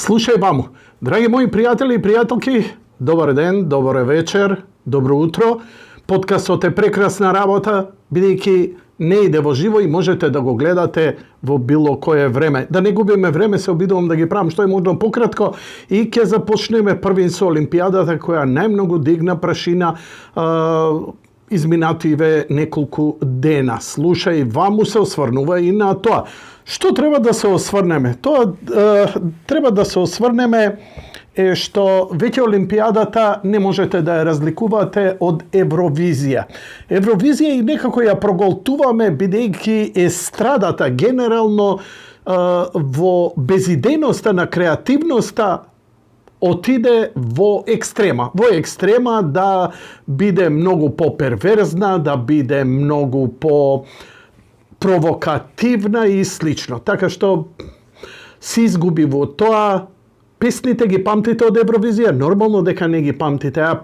Slušaj vamo, dragi moji prijatelji i prijateljki, dobar den, dobar večer, dobro utro. Podcast o te prekrasna rabota, бидејќи не иде во живо и можете да го гледате во било кое време. Да не губиме време, се обидувам да ги правам што е можно пократко и ќе започнеме првин со Олимпијадата која најмногу дигна прашина изминативе неколку дена. Слушај, ваму се осврнува и на тоа. Што треба да се осврнеме? Тоа треба да се осврнеме е што веќе Олимпијадата не можете да ја разликувате од Евровизија. Евровизија и некако ја проголтуваме бидејќи естрадата генерално во безидејноста на креативноста отиде во екстрема. Во екстрема да биде многу по-перверзна, да биде многу по-провокативна и слично. Така што се изгуби во тоа. Песните ги памтите од Евровизија? Нормално дека не ги памтите. Ја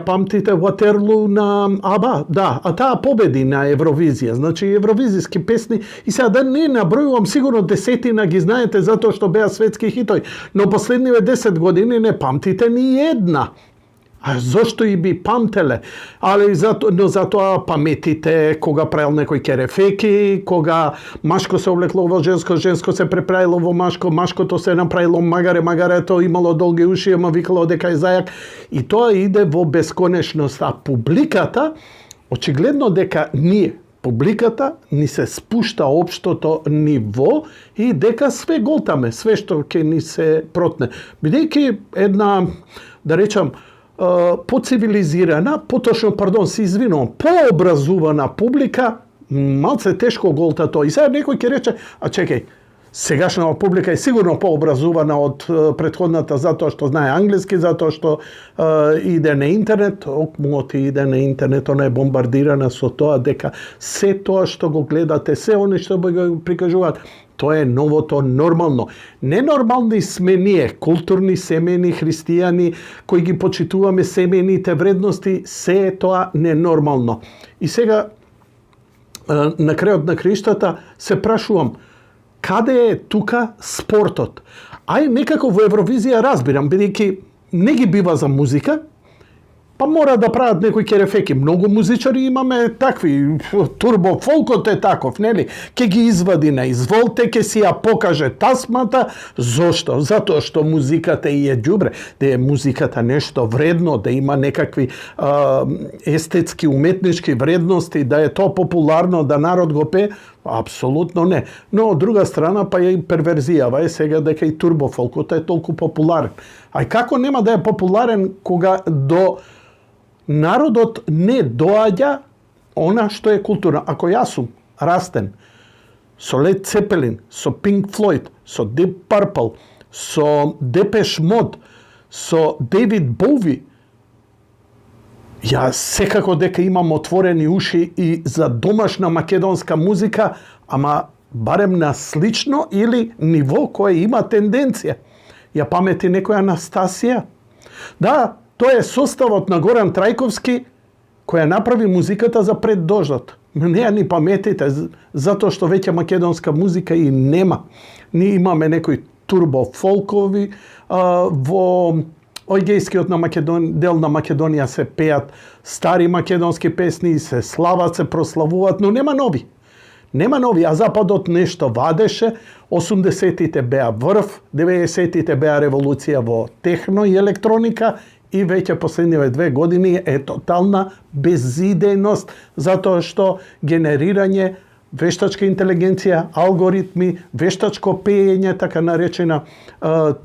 памтите Waterloo на АБА, да, а таа победи на Евровизија. Значи евровизиски песни и сега да не набројувам, сигурно десетина ги знаете затоа што беа светски хитови, но последниве 10 години не памтите ни една. А зошто и би памтеле? Али затоа паметите кога правил некој керефеки, кога машко се облекло во женско, женско се преправило во машко, машкото се направило магаре, магарето имало долги уши, ама викало дека е зајак. И тоа иде во бесконечност. А публиката, очигледно дека публиката ни се спушта општото ниво и дека све голтаме, све што ќе ни се протне. Бидејќи една, да речам, поцивилизирана, пообразувана публика, малце тешко голта тоа. И сега некој ќе рече, а чекај, сегашната публика е сигурно пообразувана од претходната затоа што знае англиски, затоа што иде на интернет, окмуот иде на интернет, она е бомбардирана со тоа дека се тоа што го гледате, се они што го прикажуваат, тоа е новото нормално. Ненормални сме ние, културни, семени, христијани, кои ги почитуваме семените вредности, се е тоа ненормално. И сега, на крајот на криштата, се прашувам, каде е тука спортот? Ај некако во Евровизија разбирам, бидејќи не ги бива за музика, па мора да прават некои керефеки. Многу музичари имаме такви. Турбо фолкот е таков, нели? Ке ги извади на изволте, ке си ја покаже тасмата. Зошто? Затоа што музиката е ѓубре. Да е музиката нешто вредно, да има некакви естетски, уметнички вредности, да е тоа популарно, да народ го пее. Апсолутно не. Но од друга страна па е и перверзијава е сега дека и турбо фолкот е толку популарен. Ај како нема да е популарен кога до народот не доаѓа она што е култура. Ако јас сум растен со Led Zeppelin, со Pink Floyd, со Deep Purple, со Depeche Mode, со David Bowie, ја секако дека имам отворени уши и за домашна македонска музика, ама барем на слично или ниво кое има тенденција. Ја памети некоја Анастасија? Да, тоа е составот на Горан Трајковски, која направи музиката за пред дождот. Не ја ни паметите, затоа што веќе македонска музика и нема. Ние имаме некои турбофолкови, во Ојгејскиот дел на Македонија се пеат стари македонски песни, се слават, се прославуваат, но нема нови. Нема нови, а Западот нешто вадеше, 80-тите беа врв, 90-тите беа револуција во техно и електроника и веќе последниве 2 години е тотална безидејност, затоа што генерирање, вештачка интелигенција, алгоритми, вештачко пеење, така наречена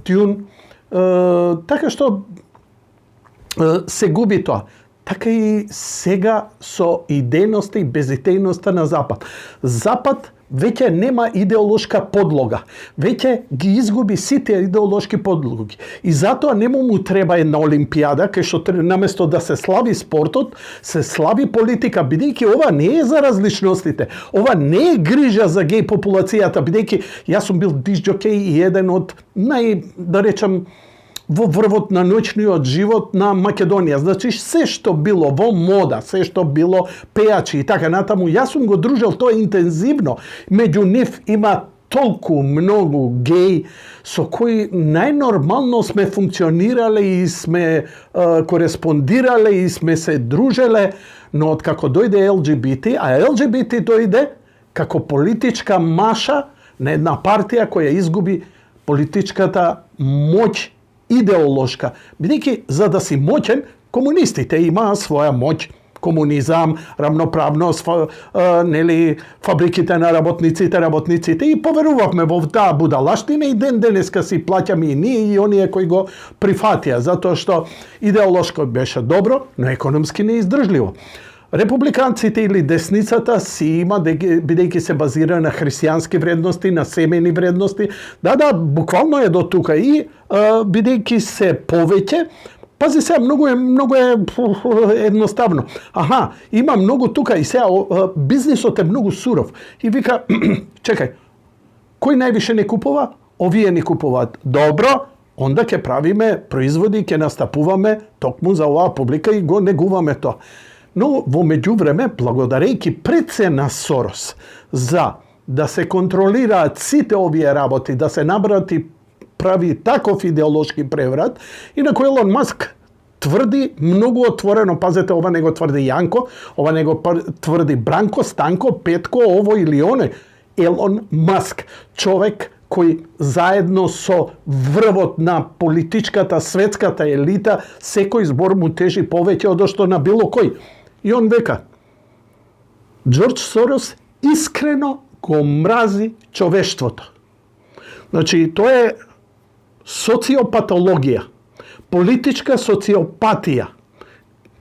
тюн, така што се губи тоа. така и сега со идејноста и безидејноста на Запад. Запад веќе нема идеолошка подлога. Веќе ги изгуби сите идеолошки подлоги. И затоа нему му треба една олимпијада, кај што наместо да се слави спортот, се слави политика, бидејќи ова не е за различностите. Ова не е грижа за геј популацијата, бидејќи јас сум бил дисџокеј и еден од да речам, во врвот на ноќниот живот на Македонија. Значи, се што било во мода, се што било пејачи и така натаму, јас сум го дружел тоа интензивно. Меѓу нив има толку многу геј со кои најнормално сме функционирале и сме кореспондирале и сме се дружеле, но откако дојде ЛГБТ, а ЛГБТ дојде како политичка маша на една партија која изгуби политичката моќ идеолошка. Бидејќи за да си моќен, комунистите имаа своја моќ. Комунизам, рамноправност, фабриките на работниците и поверувавме во таа будалаштина и ден денеска си плаќаме и ние и оние кои го прифатија, затоа што идеолошко беше добро, но економски неиздржливо. Републиканците или десницата си има, бидејќи се базира на христијански вредности, на семени вредности. Да, буквално е до тука и бидејќи се повеќе, пази се, многу е едноставно. Има многу тука и сега бизнисот е многу суров. И вика, чекај, кој највише не купува? Овие не купуваат. Добро, онда ќе правиме производи, ќе настапуваме токму за оваа публика и го негуваме тоа. Но во меѓувреме, благодарејќи пред се на Сорос за да се контролираат сите овие работи, да се набрат и прави таков идеолошки преврат, инаку Елон Маск тврди многу отворено, пазете, ова не го тврди Јанко, ова не го тврди Бранко, Станко, Петко, ово или оне. Елон Маск, човек кој заедно со врвот на политичката светската елита, секој збор му тежи повеќе од што на било кој. И он века, Џорџ Сорос искрено го мрази човештвото. Значи, тоа е социопатологија, политичка социопатија.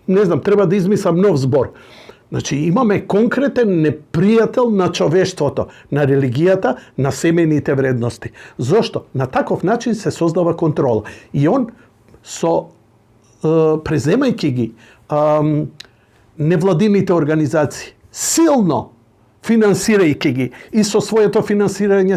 Не знам, треба да измислам нов збор. Значи, имаме конкретен непријател на човештвото, на религијата, на семените вредности. Зошто? На таков начин се создава контрола. И он, преземајќи ги невладините организации, силно финансирајќи ги и со своето финансирање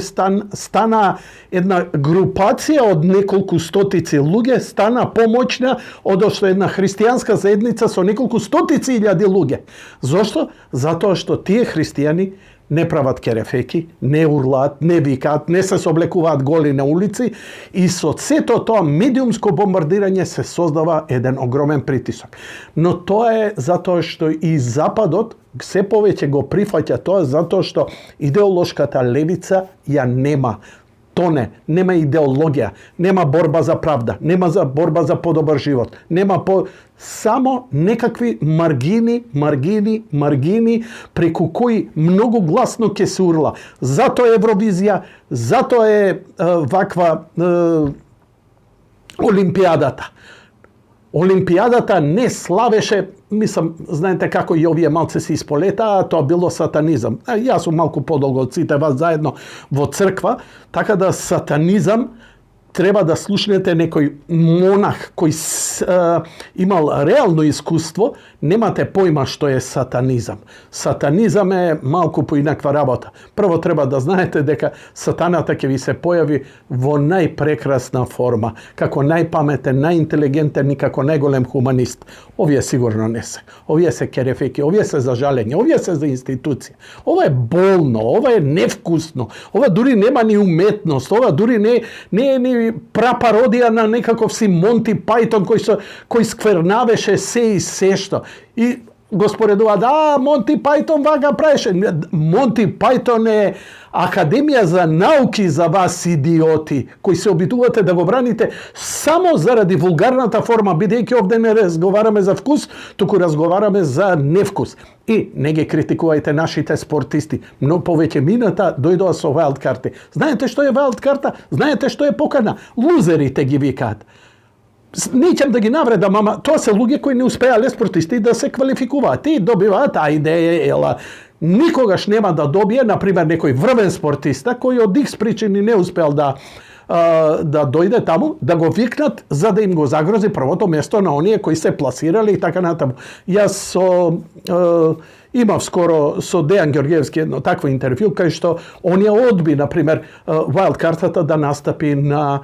стана една групација од неколку стотици луѓе, стана помоćна од што една христијанска заедница со неколку стотици илјади луѓе. Зошто? Затоа што тие христијани не прават керефеки, не урлаат, не викаат, не се соблекуваат голи на улици и со сето тоа медиумско бомбардирање се создава еден огромен притисок. Но тоа е затоа што и Западот се повеќе го прифаќа тоа, затоа што идеолошката левица ја нема. Тоне, нема идеологија, нема борба за правда, нема за борба за подобар живот, само некакви маргини, преку кои многу гласно ќе се урла. Затоа е Евровизија, затоа е ваква Олимпијадата. Олимпијадата не славеше, мислам, знаете како и овие малце се исполетаа, тоа било сатанизам. Јас сум малку подолго од сите вас заедно во црква, така да сатанизам треба да слушнете некој монах кој имал реално искуство, немате појма што е сатанизам. Сатанизам е малку поинаква работа. Прво треба да знаете дека сатаната ќе ви се појави во најпрекрасна форма, како најпаметен, најинтелигентен и како најголем хуманист. Овие сигурно не се. Овие се керефеки, овие се за жалење, овие се за институција. Ова е болно, ова е невкусно, ова дури нема ни уметност, ова дури не е ни прапародија на некаков си Монти Пајтон кој сквернавеше се и се што. И го споредува, Монти Пајтон вака правеше. Монти Пајтон е академија за науки за вас, идиоти, кои се обидувате да го браните само заради вулгарната форма, бидејќи овде не разговараме за вкус, туку разговараме за невкус. И не ги критикувајте нашите спортисти. Многу повеќе мината дојдоа со вајлд карти. Знаете што е вајлд карта? Знаете што е покана? Лузерите ги викаат. Nećem da ги навредам, ама тоа се луѓе кои не успеале спортисти да се квалификуваат и добиваат, ајде, ела, никогаш нема да добие, например, некој врвен спортиста кој од X причини не успел да дојде таму, да го викнат за да им го загрози првото место на оние кои се пласирали и така натаму. Јас имав скоро со Дејан Ѓорѓевски едно такво интервју, кај што он ја одби, например, Wild картата да настапи на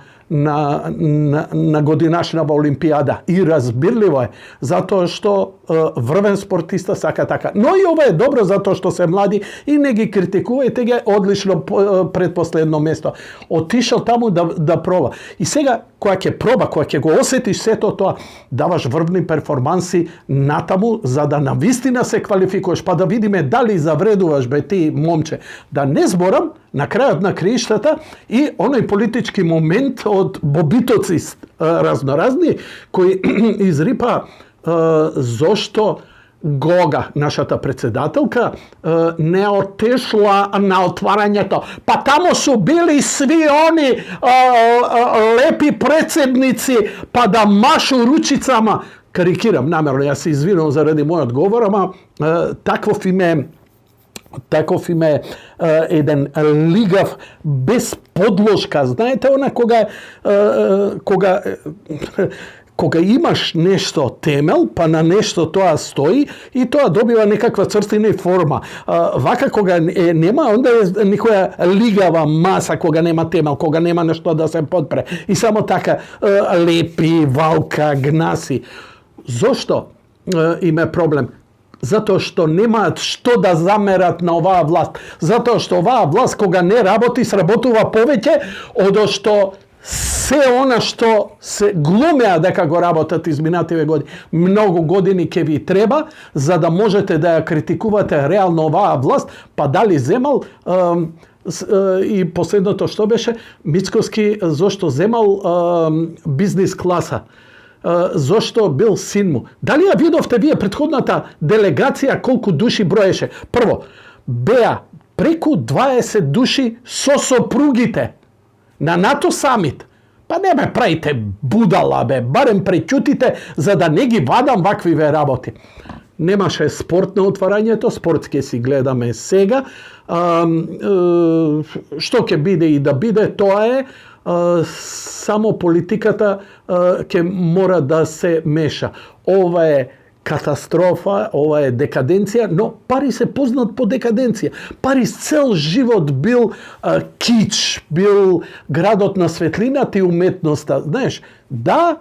годинашнава Олимпијада. И разбирливо е, затоа што врвен спортиста сака така. Но и ова е добро затоа што се млади и не ги критикувајте ги одлично предпоследно место. Отишел таму да проба. И сега, која ќе проба, која ќе го осетиш сето тоа, даваш врвни перформанси натаму, за да навистина се квалификуваш, па да видиме дали завредуваш, бе, ти, момче. Да не зборам, на крајот на криштата и оној политички момент од бобитоци разноразни, кои изрипа зошто Гога, нашата председателка, не отешла на отварањето. Па тамо су били сви они лепи председници, па да машу ручицама. Карикирам намерно, јас се извинувам заради мојот говор, ама таков име еден лигав без подлошка. Знаете, она кога имаш нешто темел, па на нешто тоа стои и тоа добива некаква црстина и форма. Вака кога нема, онда е некоја лигава маса, кога нема темел, кога нема нешто да се подпре. И само така лепи, валка, гнаси. Зошто им е проблем? Затоа што немаат што да замерат на оваа власт. Затоа што оваа власт кога не работи, сработува повеќе од што се она што се глумеа дека го работат изминативе години. Многу години ќе ви треба за да можете да ја критикувате реално оваа власт, па дали земал и последното што беше Мицкоски зошто земал бизнес класа. Зошто бил син му. Дали ја видовте вие претходната делегација колку души броеше? Прво, беа преку 20 души со сопругите на НАТО самит. Па не ме правите будала, бе, барем преќутите за да не ги вадам ваквиве работи. Немаше спорт на отварањето, спорт ќе си гледаме сега. Што ќе биде и да биде, тоа е само политиката ќе мора да се меша. Ова е катастрофа, ова е декаденција, но Париз е познат по декаденција. Париз цел живот бил кич, бил градот на светлината и уметноста. Знаеш, да,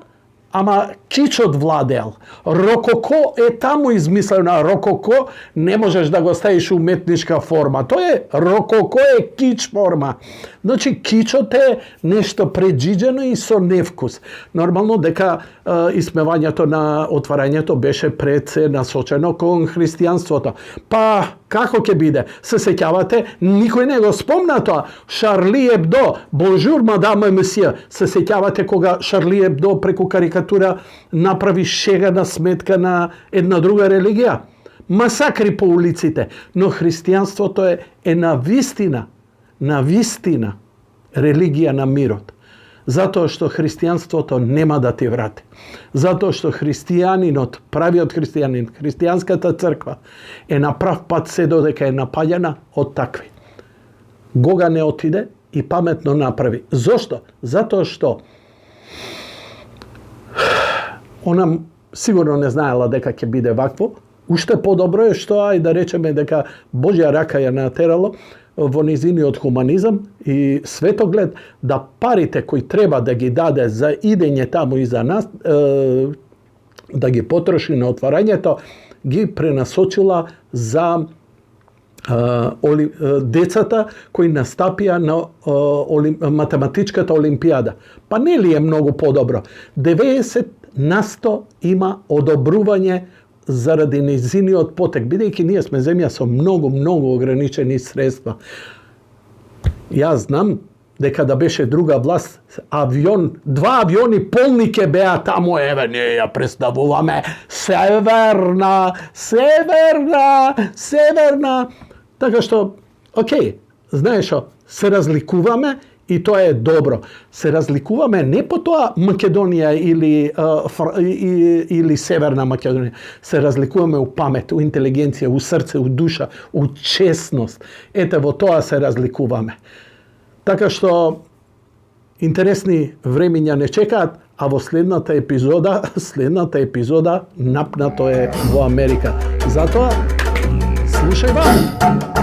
ама кичот владеал. Рококо е таму измислено. Рококо не можеш да го ставиш уметничка форма. Тоа е рококо е кич форма. Значи кичот е нешто преџиđено и со невкус. Нормално дека исмевањето на отварањето беше пред се насочено кон христијанството. Па како ќе биде? Се сеќавате? Никој не го спомна тоа. Шарли Ебдо, бонжур мадам и месија. Се сеќавате кога Шарли Ебдо преку карикатура направи шега на сметка на една друга религија? Масакри по улиците. Но христијанството е на вистина религија на мирот. Затоа што христијанството нема да ти врати. Затоа што христијанинот, правиот христијанин, христијанската црква е на прав пат се додека е напаѓана од такви. Гога не отиде и паметно направи. Зошто? Затоа што она сигурно не знаела дека ќе биде вакво. Уште подобро е што, ај да речеме дека Божја рака ја натерало во низиниот хуманизам и светоглед, да парите кои треба да ги даде за идење таму и за нас, да ги потроши на отварањето, ги пренасочила за децата кои настапија на математичката олимпијада. Па не ли е многу подобро? 90% има одобрување заради низиниот потек, бидејќи ние сме земја со многу ограничени средства. Јас знам дека да беше друга власт, два авиони полни ке беа таму, еве, ние ја представуваме северна. Така што, окей, знаеш што, се разликуваме И тоа е добро. Се разликуваме не по тоа Македонија или Северна Македонија. Се разликуваме у памет, у интелигенција, у срце, у душа, у честност. Ете, во тоа се разликуваме. Така што интересни времиња не чекаат, а во следната епизода напнато е во Америка. Затоа, слушај вам!